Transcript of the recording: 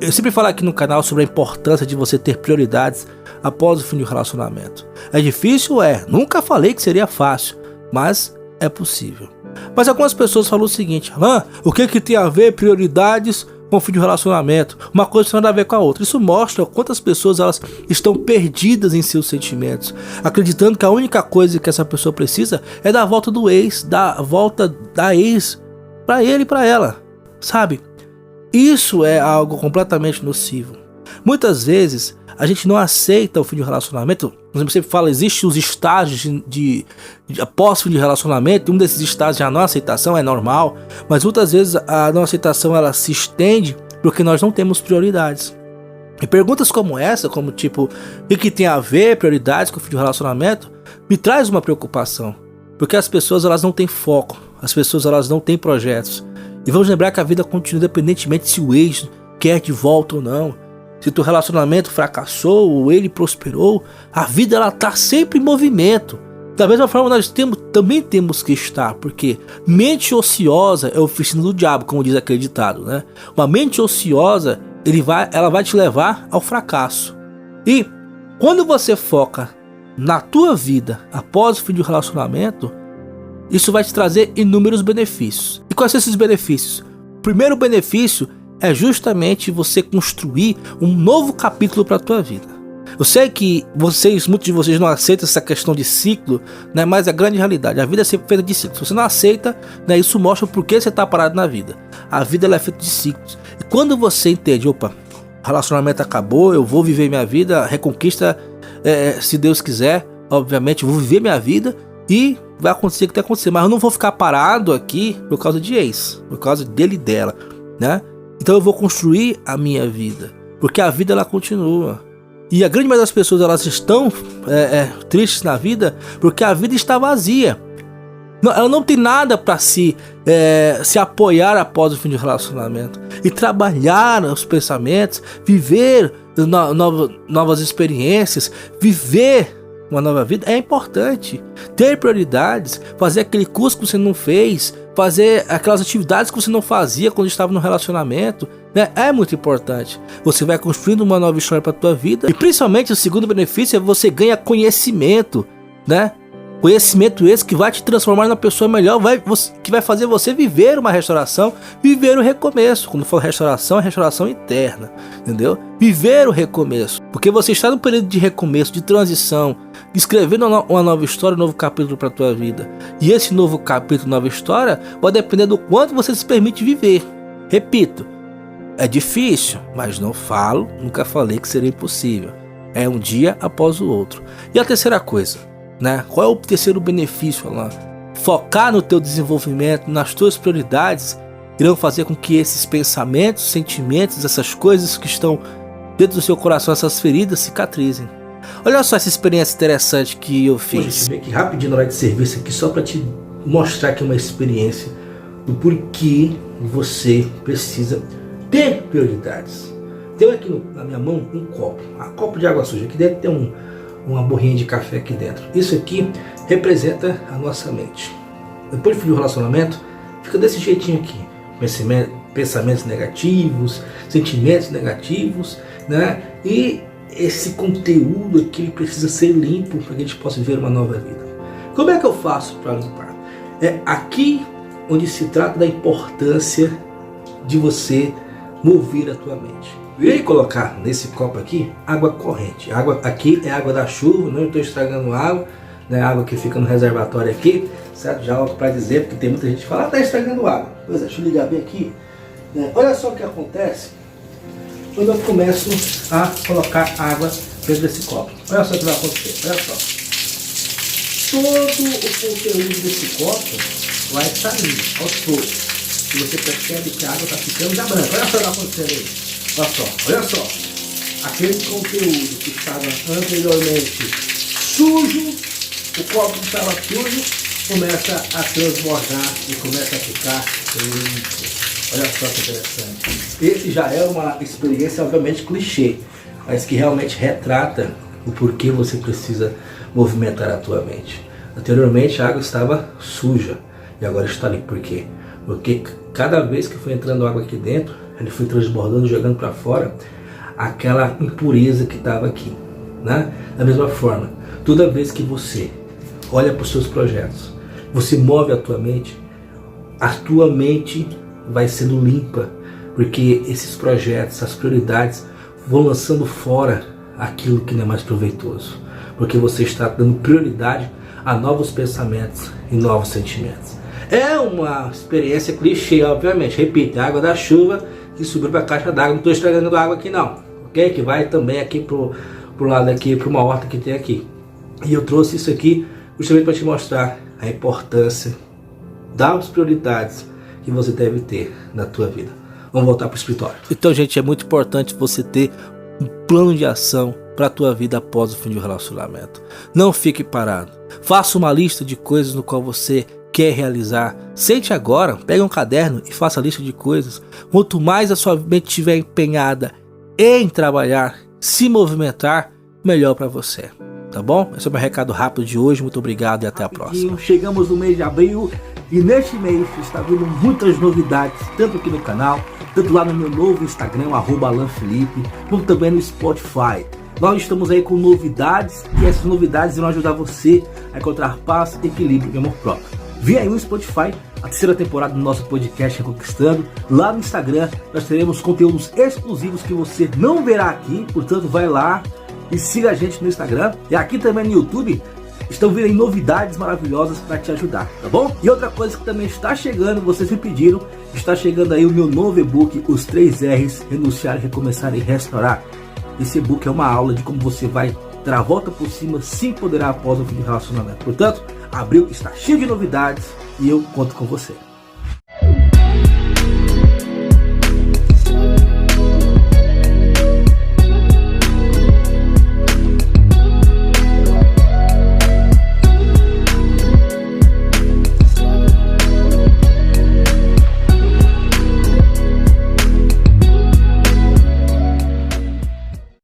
Eu sempre falo aqui no canal sobre a importância de você ter prioridades após o fim de um relacionamento. É difícil? Nunca falei que seria fácil, mas é possível. Mas algumas pessoas falam o seguinte: Alan, o que tem a ver prioridades com o fim de um relacionamento? Uma coisa não tem nada a ver com a outra. Isso mostra quantas pessoas elas estão perdidas em seus sentimentos, acreditando que a única coisa que essa pessoa precisa é da volta do ex, da volta da ex para ele e para ela, sabe? Isso é algo completamente nocivo. Muitas vezes a gente não aceita o fim de um relacionamento. Você sempre fala, existem os estágios de após o fim de relacionamento. Um desses estágios é a não aceitação, é normal. Mas muitas vezes a não aceitação ela se estende porque nós não temos prioridades. E perguntas como essa, como tipo, o que tem a ver prioridades com o fim de um relacionamento, me traz uma preocupação. Porque as pessoas elas não têm foco, as pessoas elas não têm projetos. E vamos lembrar que a vida continua independentemente se o ex quer de volta ou não. Se teu relacionamento fracassou ou ele prosperou, a vida ela tá sempre em movimento. Da mesma forma nós também temos que estar, porque mente ociosa é oficina do diabo, como diz aquele ditado, né? Uma mente ociosa, ela vai te levar ao fracasso. E quando você foca na tua vida após o fim de um relacionamento, isso vai te trazer inúmeros benefícios. E quais são esses benefícios? O primeiro benefício é justamente você construir um novo capítulo para a tua vida. Eu sei que muitos de vocês não aceitam essa questão de ciclo, né? Mas é a grande realidade, a vida é sempre feita de ciclos. Se você não aceita, né, isso mostra por que você está parado na vida. A vida ela é feita de ciclos. E quando você entende, o relacionamento acabou, eu vou viver minha vida, reconquista, se Deus quiser, obviamente, eu vou viver minha vida e vai acontecer o que tem que acontecer. Mas eu não vou ficar parado aqui por causa de ex, por causa dele e dela, né? Então eu vou construir a minha vida, porque a vida ela continua. E a grande maioria das pessoas elas estão tristes na vida porque a vida está vazia. Ela não tem nada para se apoiar após o fim de relacionamento. E trabalhar os pensamentos, viver novas experiências, viver uma nova vida é importante. Ter prioridades, fazer aquele curso que você não fez, fazer aquelas atividades que você não fazia quando estava no relacionamento, né? É muito importante. Você vai construindo uma nova história para a tua vida. E principalmente o segundo benefício é você ganha conhecimento, né? Conhecimento esse que vai te transformar numa pessoa melhor, que vai fazer você viver uma restauração, viver o recomeço. Quando for restauração, é restauração interna, entendeu? Viver o recomeço, porque você está no período de recomeço, de transição, escrevendo uma nova história, um novo capítulo para a tua vida. E esse novo capítulo, nova história, vai depender do quanto você se permite viver. Repito, é difícil, mas nunca falei que seria impossível. É um dia após o outro. E a terceira coisa, né? Qual é o terceiro benefício, Alan? Focar no teu desenvolvimento, nas tuas prioridades, irão fazer com que esses pensamentos, sentimentos, essas coisas que estão dentro do seu coração, essas feridas, cicatrizem. Olha só essa experiência interessante que eu fiz. Deixa eu ver aqui rapidinho na hora de serviço aqui, só para te mostrar aqui uma experiência do porquê você precisa ter prioridades. Tenho aqui na minha mão um copo de água suja. Aqui dentro tem uma borrinha de café aqui dentro. Isso aqui representa a nossa mente. Depois de um relacionamento, fica desse jeitinho aqui. Pensamentos negativos, sentimentos negativos, né? E esse conteúdo aqui ele precisa ser limpo para que a gente possa viver uma nova vida. Como é que eu faço para limpar? É aqui onde se trata da importância de você mover a tua mente. Eu ia colocar nesse copo aqui água corrente. Água aqui é água da chuva, não estou estragando água, né? Água que fica no reservatório aqui, certo? Já para dizer, porque tem muita gente que fala, está estragando água. Pois é, deixa eu ligar bem aqui. Né? Olha só o que acontece quando eu começo a colocar água dentro desse copo. Olha só o que vai acontecer, olha só. Todo o conteúdo desse copo vai sair aos poucos. E você percebe que a água está ficando já branca. Olha só o que está acontecendo aí. Olha só, aquele conteúdo que estava anteriormente sujo, o copo que estava sujo, começa a transbordar e começa a ficar limpo. Olha só que interessante. Esse já é uma experiência obviamente clichê, mas que realmente retrata o porquê você precisa movimentar a tua mente. Anteriormente a água estava suja e agora está limpa. Por quê? Porque cada vez que foi entrando água aqui dentro, ele foi transbordando, jogando para fora aquela impureza que estava aqui, né? Da mesma forma, toda vez que você olha para os seus projetos, você move a tua mente vai sendo limpa, porque esses projetos, as prioridades vão lançando fora aquilo que não é mais proveitoso, porque você está dando prioridade a novos pensamentos e novos sentimentos. É uma experiência clichê, obviamente, repito, a água da chuva que subiu para a caixa d'água, não estou estragando água aqui não, ok? Que vai também aqui pro lado aqui, para uma horta que tem aqui. E eu trouxe isso aqui justamente para te mostrar a importância das prioridades que você deve ter na tua vida. Vamos voltar para o escritório. Então, gente, é muito importante você ter um plano de ação para a tua vida após o fim de um relacionamento. Não fique parado. Faça uma lista de coisas no qual você quer realizar. Sente agora, pega um caderno e faça a lista de coisas. Quanto mais a sua mente estiver empenhada em trabalhar, se movimentar, melhor para você. Tá bom? Esse é o meu recado rápido de hoje. Muito obrigado e até a próxima. Chegamos no mês de abril e neste mês está vindo muitas novidades, tanto aqui no canal, tanto lá no meu novo Instagram, @AlanFelipe, como também no Spotify. Nós estamos aí com novidades e essas novidades vão ajudar você a encontrar paz, equilíbrio e amor próprio. Vem aí no Spotify a terceira temporada do nosso podcast Reconquistando. Lá no Instagram nós teremos conteúdos exclusivos que você não verá aqui, portanto vai lá e siga a gente no Instagram. E aqui também no YouTube estão vindo aí novidades maravilhosas para te ajudar, tá bom? E outra coisa que também está chegando, vocês me pediram, está chegando aí o meu novo e-book, Os 3 R's, Renunciar, Recomeçar e Restaurar. Esse e-book é uma aula de como você vai dar a volta por cima, se empoderar após o fim do relacionamento. Portanto, abril está cheio de novidades e eu conto com você.